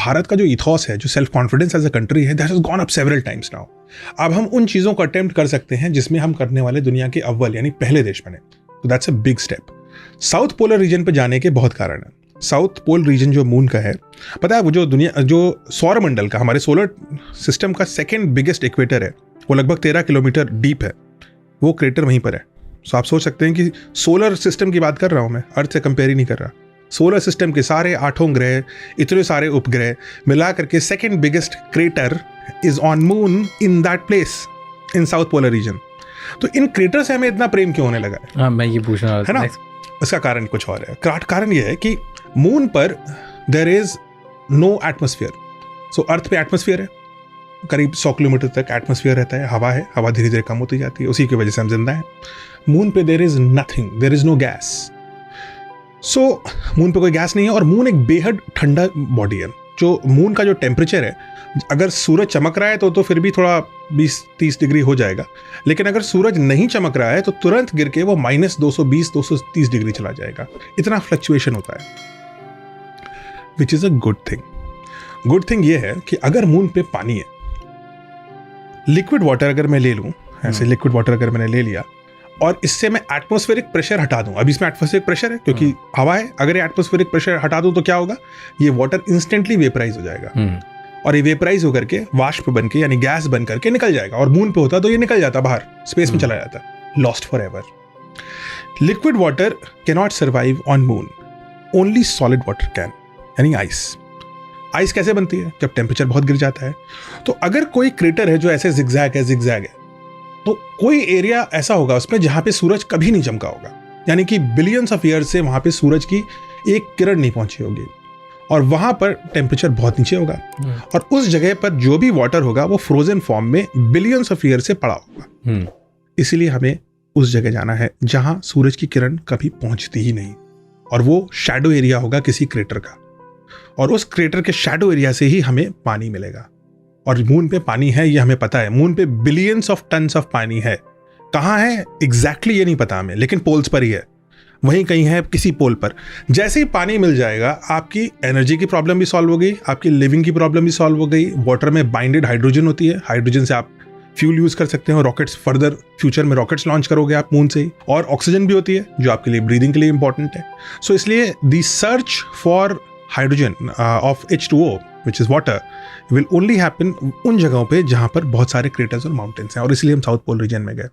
भारत का जो इथॉस है, जो self confidence as a country है, that has gone up several times now. अब हम उन चीज़ों को अटेम्प्ट कर सकते हैं जिसमें हम करने वाले दुनिया के अव्वल यानी पहले देश बने। तो that's a big step. South polar region पे जाने के बहुत कारण है। साउथ पोल रीजन जो मून का है, पता है वो जो सौर मंडल का, हमारे सोलर सिस्टम का सेकेंड बिगेस्ट इक्वेटर है, वो लगभग 13 किलोमीटर डीप है, वो क्रेटर वहीं पर है। सो आप सोच सकते हैं कि सोलर सिस्टम की बात कर रहा हूँ मैं, अर्थ से कंपेयर ही नहीं कर रहा। सोलर सिस्टम के सारे 8 ग्रह, इतने सारे उपग्रह मिला करके second biggest crater is on moon in that place in south polar region. तो इन क्रेटर से हमें इतना प्रेम क्यों होने लगा है? हाँ, मैं ये पूछना है ना। इसका कारण कुछ और है। कारण ये है कि मून पर देयर इज नो एटमॉस्फेयर। सो अर्थ पे एटमॉस्फेयर है, करीब 100 किलोमीटर तक एटमॉस्फेयर रहता है, हवा है, हवा धीरे धीरे कम होती जाती है, उसी की वजह से हम जिंदा हैं। मून पे there is nothing, there is no gas. So moon पे कोई गैस नहीं है और मून एक बेहद ठंडा बॉडी है। जो मून का जो टेम्परेचर है, अगर सूरज चमक रहा है तो फिर भी थोड़ा 20-30 डिग्री हो जाएगा, लेकिन अगर सूरज नहीं चमक रहा है तो तुरंत गिर के वो -220-230 डिग्री चला जाएगा। इतना फ्लक्चुएशन होता है, which is a good thing. Good thing ये है कि अगर मून पे पानी है, लिक्विड वाटर अगर मैं ले लूँ, ऐसे लिक्विड वाटर अगर मैंने ले लिया और इससे मैं एटमॉस्फेरिक प्रेशर हटा दूं, अभी इसमें एटमॉस्फेरिक प्रेशर है क्योंकि हवा है, अगर ये एटमॉस्फेरिक प्रेशर हटा दूं तो क्या होगा, ये वाटर इंस्टेंटली वेपराइज हो जाएगा और ये वेपराइज होकर के वाष्प बन के यानी गैस बन करके निकल जाएगा। और मून पे होता तो ये निकल जाता बाहर, स्पेस में चला जाता, lost for ever. Liquid water can not survive on moon, only solid water can, यानी आइस। आइस कैसे बनती है? जब टेम्परेचर बहुत गिर जाता है। तो अगर कोई क्रेटर है जो ऐसे जिगजैग है, तो कोई एरिया ऐसा होगा उसमें जहां पे सूरज कभी नहीं चमका होगा, यानी कि बिलियंस ऑफ ईयर से वहां पे सूरज की एक किरण नहीं पहुंची होगी और वहां पर टेम्परेचर बहुत नीचे होगा और उस जगह पर जो भी वाटर होगा वो फ्रोजन फॉर्म में बिलियंस ऑफ ईयर से पड़ा होगा। इसीलिए हमें उस जगह जाना है जहां सूरज की किरण कभी पहुंचती ही नहीं, और वो शैडो एरिया होगा किसी क्रेटर का, और उस क्रेटर के शैडो एरिया से ही हमें पानी मिलेगा। और मून पे पानी है, ये हमें पता है। मून पे बिलियंस ऑफ टन्स ऑफ पानी है। कहाँ है एग्जैक्टली ये नहीं पता हमें, लेकिन पोल्स पर ही है, वहीं कहीं है किसी पोल पर। जैसे ही पानी मिल जाएगा, आपकी एनर्जी की प्रॉब्लम भी सॉल्व हो गई, आपकी लिविंग की प्रॉब्लम भी सॉल्व हो गई। वाटर में बाइंडेड हाइड्रोजन होती है, हाइड्रोजन से आप फ्यूल यूज कर सकते हो, रॉकेट्स, फर्दर फ्यूचर में रॉकेट्स लॉन्च करोगे आप मून से ही। और ऑक्सीजन भी होती है जो आपके लिए ब्रीदिंग के लिए इंपॉर्टेंट है। सो इसलिए the search for hydrogen of H2O which is water will only happen उन जगहों पे जहां पर बहुत सारे क्रेटर्स और माउंटेन्स हैं, और इसलिए हम साउथ पोल रीजन में गए।